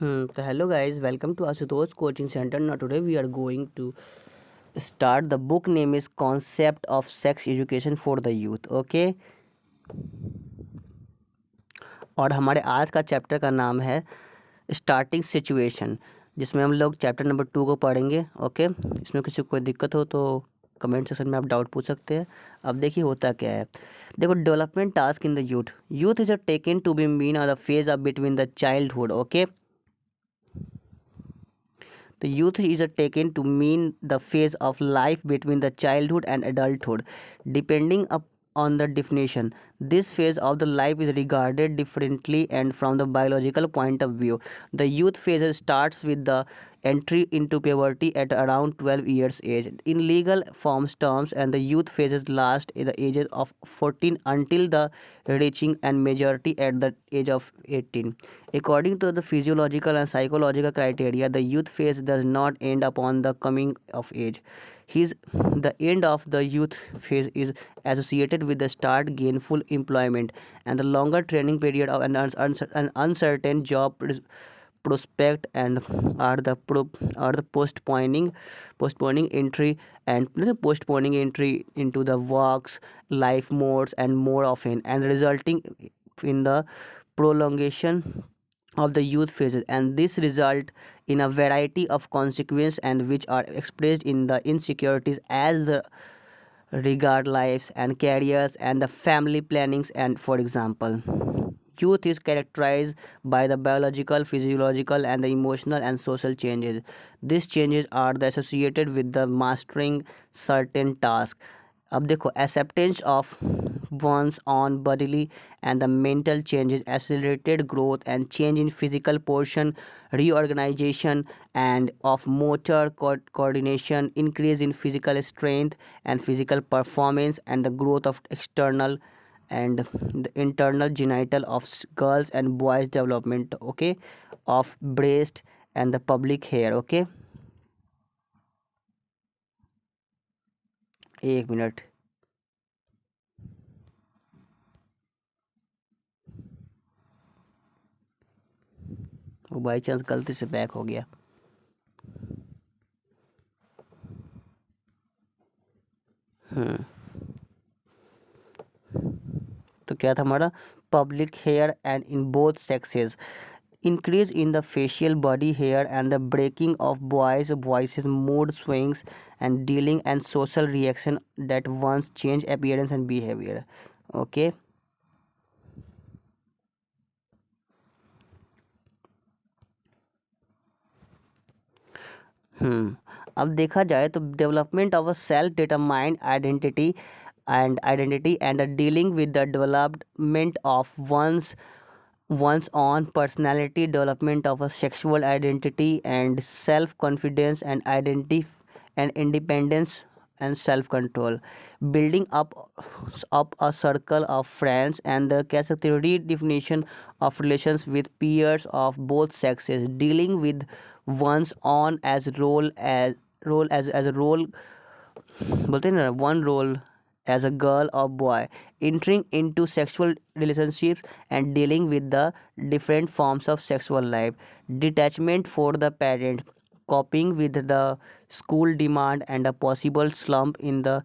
So hello guys, welcome to Asutosh Coaching Center. Now today we are going to start. The book name is Concept of Sex Education for the Youth. Okay, और हमारे आज का chapter का नाम है starting situation, जिसमें हम लोग चैप्टर नंबर 2 को पढ़ेंगे। ओके, इसमें किसी को कोई दिक्कत हो तो कमेंट सेक्शन में आप डाउट पूछ सकते हैं। अब देखिए होता क्या है। देखो, development task in the youth. Youth is a taken to be mean और the phase of between the childhood. Okay, the youth is taken to mean the phase of life between the childhood and adulthood, depending on the definition. This phase of the life is regarded differently and from the biological point of view. The youth phase starts with the entry into puberty at around 12 years age. In legal forms terms, and the youth phases last in the ages of 14 until the reaching and majority at the age of 18. According to the physiological and psychological criteria, the youth phase does not end upon the coming of age. The end of the youth phase is associated with the start gainful employment and the longer training period of an uncertain job prospect, and are the postponing entry and postponing entry into the works life modes and more often, and resulting in the prolongation of the youth phases, and this result in a variety of consequences and which are expressed in the insecurities as the regard lives and careers and the family plannings. And for example, youth is characterized by the biological, physiological and the emotional and social changes. These changes are associated with the mastering certain tasks. अब देखो, acceptance of one's own bodily and the mental changes, accelerated growth and change in physical portion, reorganization and of motor coordination, increase in physical strength and physical performance, and the growth of external and the internal genital of girls and boys development, okay, of breast and the public hair। okay, एक मिनट, वो by chance गलती से back हो गया। तो क्या था हमारा, public hair and in both sexes, increase in the facial body hair and the breaking of boys voices, mood swings and dealing and social reaction that once change appearance and behavior। okay, अब देखा जाए तो development of a self determined identity and dealing with the development of one's own personality, development of a sexual identity and self confidence and identity and independence and self control, building up a circle of friends and the category definition of relations with peers of both sexes, dealing with one's own as a role, बोलते हैं ना, one role as a girl or boy, entering into sexual relationships and dealing with the different forms of sexual life, detachment for the parent, coping with the school demand and a possible slump in the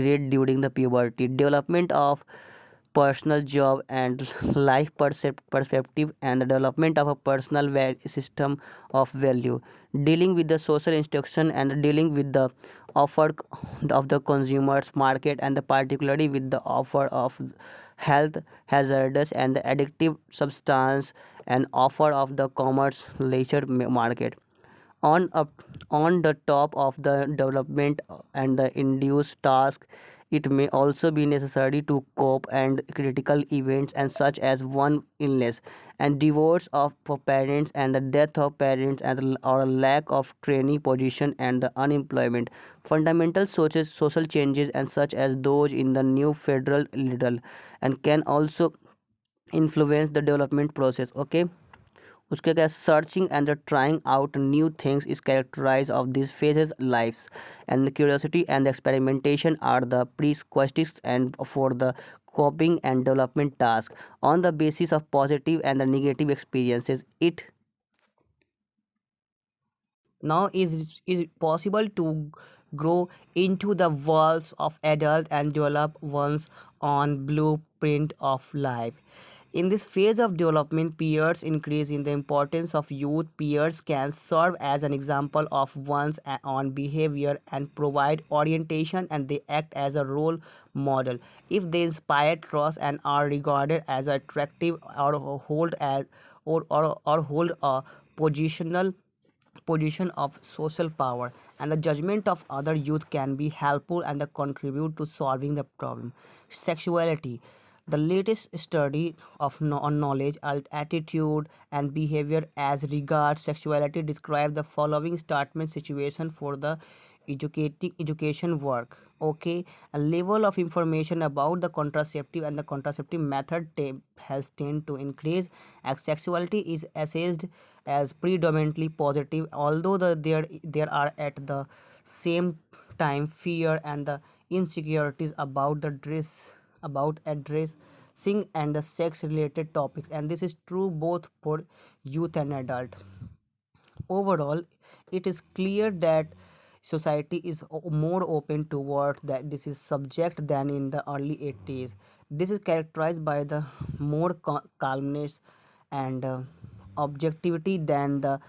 grade during the puberty, development of personal job and life perspective and the development of a personal system of value, dealing with the social instruction and dealing with the offer of the consumers market, and the particularly with the offer of health hazardous and the addictive substance and offer of the commerce leisure market. On up on the top of the development and the induced task, it may also be necessary to cope and critical events and such as one illness and divorce of parents and the death of parents and or lack of training position and the unemployment, fundamental social changes and such as those in the new federal level, and can also influence the development process। okay, उसके क्या, searching and the trying out new things is characterize of this phases life's and the curiosity and the experimentation are the prerequisites and for the coping and development task on the basis of positive and the negative experiences, it Now is possible to grow into the worlds of adult and develop one's own blueprint of life. In this phase of development, peers increase in the importance of youth. Peers can serve as an example of one's own behavior and provide orientation, and they act as a role model. If they inspire trust and are regarded as attractive or hold as or hold a positional position of social power, and the judgment of other youth can be helpful and contribute to solving the problem. Sexuality, the latest study of on knowledge, attitude and behavior as regards sexuality describe the following statement situation for the educating education work. Okay, a level of information about the contraceptive and the contraceptive method has tend to increase as sexuality is assessed as predominantly positive, although there are at the same time fear and the insecurities about the dress about addressing and the sex related topics, and this is true both for youth and adult. Overall, it is clear that society is more open toward that this is subject than in the early 80s. This is characterized by the more calmness and objectivity than a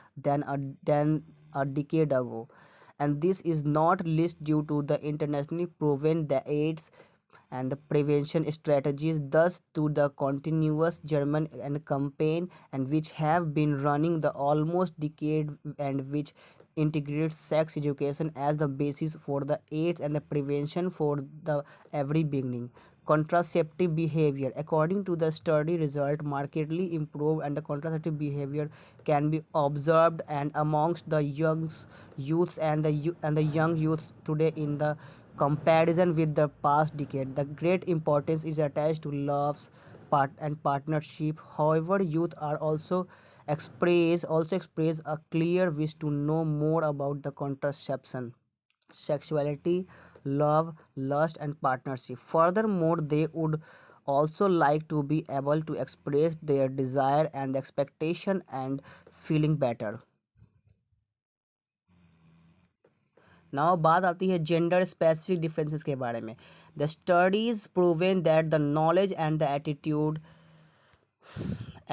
decade ago, and this is not least due to the internationally proven the AIDS and the prevention strategies, thus to the continuous German and campaign and which have been running the almost decade, and which integrates sex education as the basis for the AIDS and the prevention for the every beginning. Contraceptive behavior, according to the study result, markedly improved and the contraceptive behavior can be observed and amongst the young youths and the young youths today in the comparison with the past decade. The great importance is attached to loves and partnership. However, youth are also express a clear wish to know more about the contraception, sexuality, love, lust, and partnership. Furthermore, they would also like to be able to express their desire and expectation and feeling better. Now बात आती है gender specific differences के बारे में. The studies proven that the knowledge and the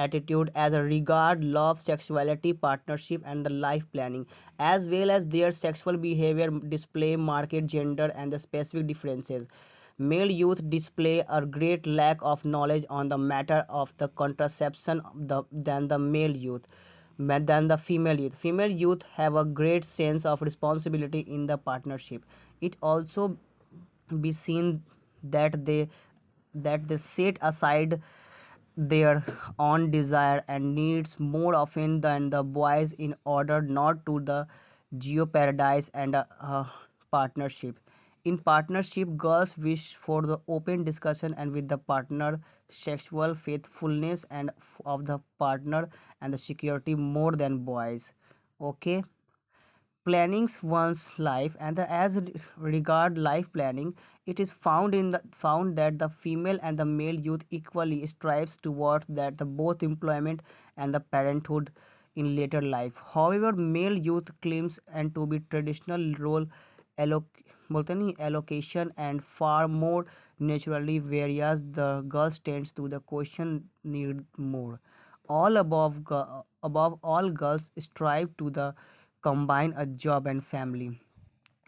attitude as a regard love sexuality partnership and the life planning as well as their sexual behavior display market gender and the specific differences. Male youth display a great lack of knowledge on the matter of the contraception than the male youth than the female youth. Female youth have a great sense of responsibility in the partnership. It also be seen that they set aside their own desire and needs more often than the boys in order not to the jeopardize and partnership. In partnership, girls wish for the open discussion and with the partner, sexual faithfulness and of the partner and the security more than boys. Okay, planning one's life and as regard life planning, it is found that the female and the male youth equally strives towards that the both employment and the parenthood in later life. However, male youth claims and to be traditional role बोलते नहीं allocation and far more naturally, whereas the girls tends to the question need more. All above all, girls strive to the combine a job and family.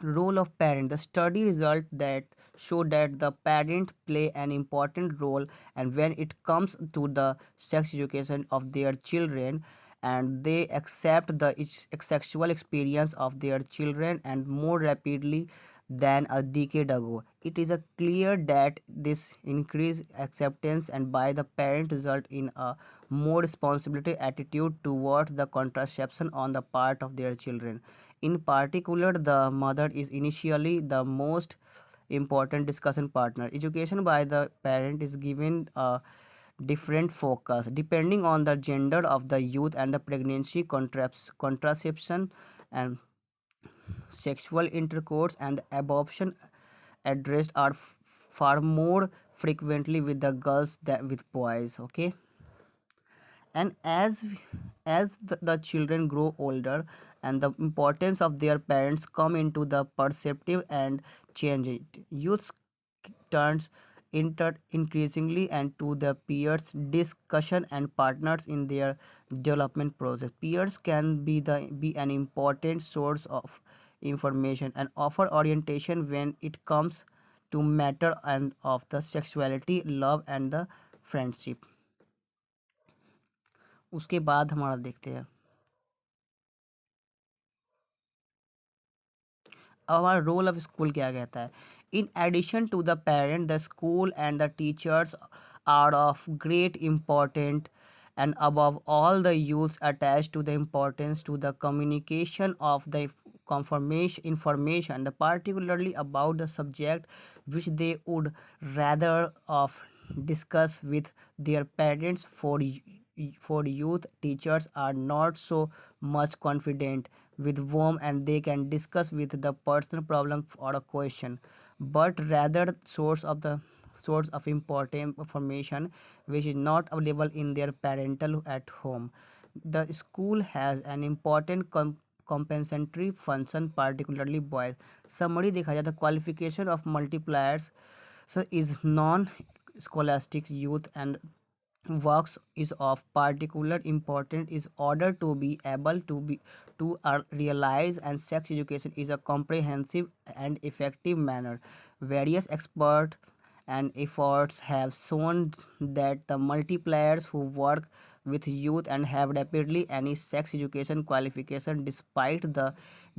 Role of parent, the study result that show that the parents play an important role and when it comes to the sex education of their children, and they accept the sexual experience of their children and more rapidly than a decade ago. It is a clear that this increased acceptance and by the parent result in a more responsibility attitude towards the contraception on the part of their children. In particular, the mother is initially the most important discussion partner. Education by the parent is given a different focus depending on the gender of the youth and the pregnancy, contraception, and sexual intercourse and abortion addressed are far more frequently with the girls than with boys. Okay, and as the children grow older and the importance of their parents come into the perceptive and change it. Youth turns increasingly and to the peers discussion and partners in their development process. Peers can be an important source of information and offer orientation when it comes to matter and of the sexuality, love and the friendship. उसके बाद हमारा देखते हैं अब हमारा role of school क्या कहता है। In addition to the parent the school and the teachers are of great important and above all the youths attached to the importance to the communication of the information the particularly about the subject which they would rather of discuss with their parents. For youth teachers are not so much confident with whom and they can discuss with the personal problem or a question, but rather source of important information which is not available in their parental at home. The school has an important compensatory function particularly boys। summary देखा जाए तो qualification of multipliers so is non scholastic youth and works is of particular importance is order to be able to realize and sex education is a comprehensive and effective manner. Various experts and efforts have shown that the multipliers who work with youth and have rapidly any sex education qualification despite the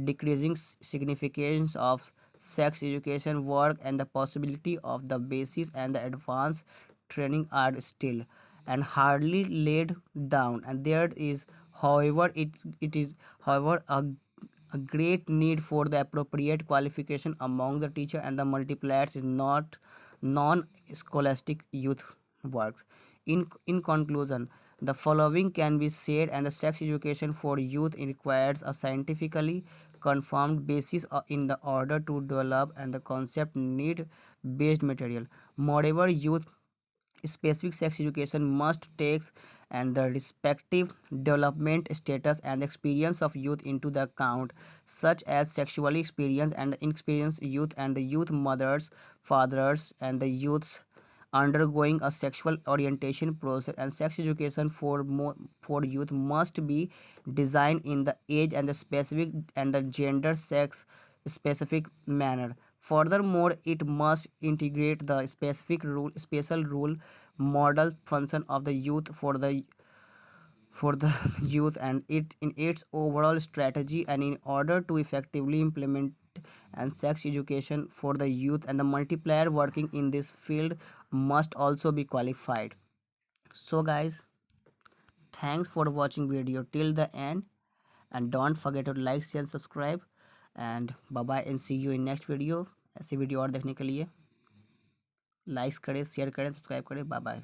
decreasing significance of sex education work and the possibility of the basis and the advanced training are still and hardly laid down, and there is it is however a great need for the appropriate qualification among the teacher and the multipliers is not non-scholastic youth works. In conclusion, the following can be said, and the sex education for youth requires a scientifically confirmed basis in the order to develop and the concept need based material. Moreover, youth specific sex education must takes and the respective development status and experience of youth into the account, such as sexually experienced and inexperienced youth and the youth mothers, fathers and the youths undergoing a sexual orientation process, and sex education for youth must be designed in the age and the specific and the gender sex specific manner. Furthermore, it must integrate the special rule model function of the youth for the youth and it in its overall strategy, and in order to effectively implement and sex education for the youth and the multiplier working in this field must also be qualified. So guys, thanks for watching video till the end and don't forget to like share and subscribe and bye bye and see you in next video। ऐसी video और देखने के लिए likes करें share करें subscribe करें। Bye bye.